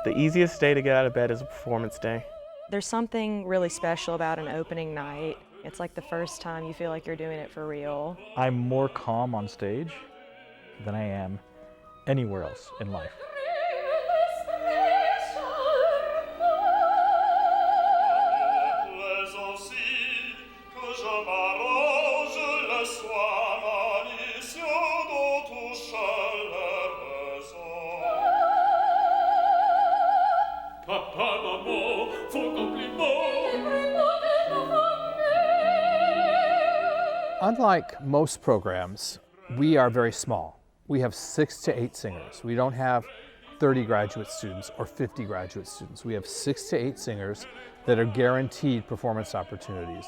The easiest day to get out of bed is a performance day. There's something really special about an opening night. It's like the first time you feel like you're doing it for real. I'm more calm on stage than I am anywhere else in life. Unlike most programs, we are very small. We have 6 to 8 singers. We don't have 30 graduate students or 50 graduate students. We have 6 to 8 singers that are guaranteed performance opportunities.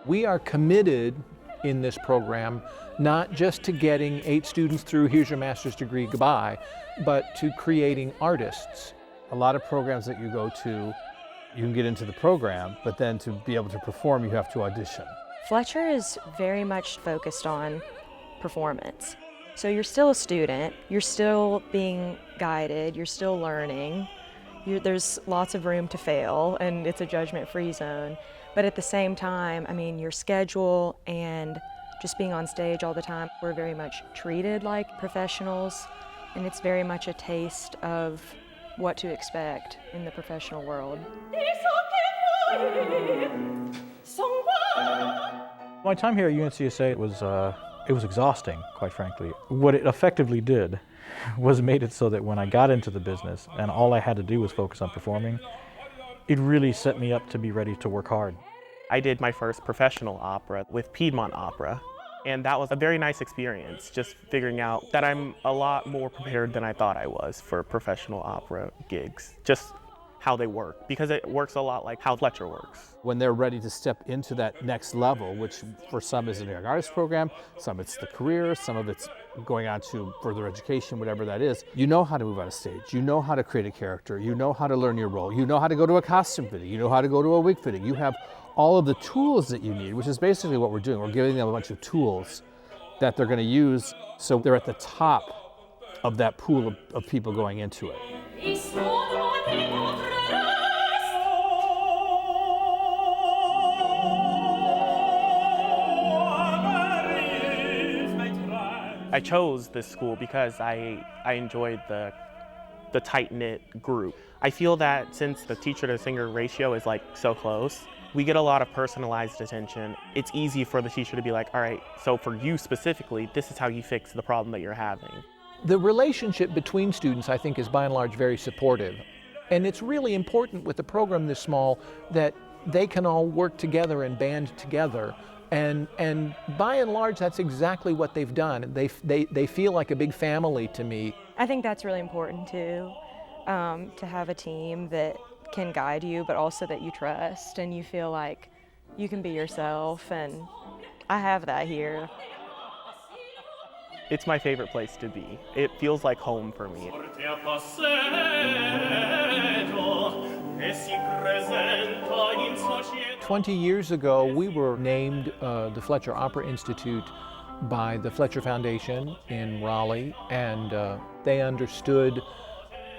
We are committed in this program not just to getting 8 students through, here's your master's degree, goodbye, but to creating artists. A lot of programs that you go to, you can get into the program, but then to be able to perform, you have to audition. Fletcher is very much focused on performance. So you're still a student, you're still being guided, you're still learning. There's lots of room to fail, and it's a judgment-free zone. But at the same time, I mean, your schedule and just being on stage all the time, we're very much treated like professionals, and it's very much a taste of what to expect in the professional world. My time here at UNCSA was exhausting, quite frankly. What it effectively did was made it so that when I got into the business and all I had to do was focus on performing, it really set me up to be ready to work hard. I did my first professional opera with Piedmont Opera, and that was a very nice experience, just figuring out that I'm a lot more prepared than I thought I was for professional opera gigs. Just how they work, because it works a lot like how Fletcher works. When they're ready to step into that next level, which for some is a young artist program, some it's the career, some of it's going on to further education, whatever that is, you know how to move on a stage, you know how to create a character, you know how to learn your role, you know how to go to a costume fitting, you know how to go to a wig fitting, you have all of the tools that you need, which is basically what we're doing. We're giving them a bunch of tools that they're going to use, so they're at the top of that pool of people going into it. I chose this school because I enjoyed the tight-knit group. I feel that since the teacher to singer ratio is like so close, we get a lot of personalized attention. It's easy for the teacher to be like, all right, so for you specifically, this is how you fix the problem that you're having. The relationship between students, I think, is by and large very supportive. And it's really important with a program this small that they can all work together and band together. And by and large, that's exactly what they've done. They feel like a big family to me. I think that's really important too, to have a team that can guide you, but also that you trust and you feel like you can be yourself, and I have that here. It's my favorite place to be. It feels like home for me. 20 years ago, we were named the Fletcher Opera Institute by the Fletcher Foundation in Raleigh, and they understood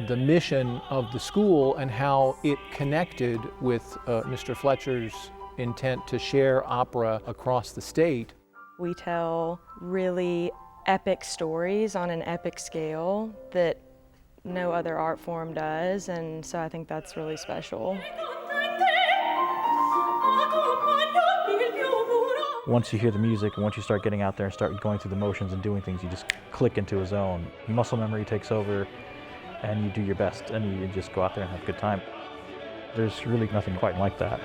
the mission of the school and how it connected with Mr. Fletcher's intent to share opera across the state. We tell really epic stories on an epic scale that no other art form does, and so I think that's really special. Once you hear the music and once you start getting out there and start going through the motions and doing things, you just click into a zone. Muscle memory takes over and you do your best and you just go out there and have a good time. There's really nothing quite like that.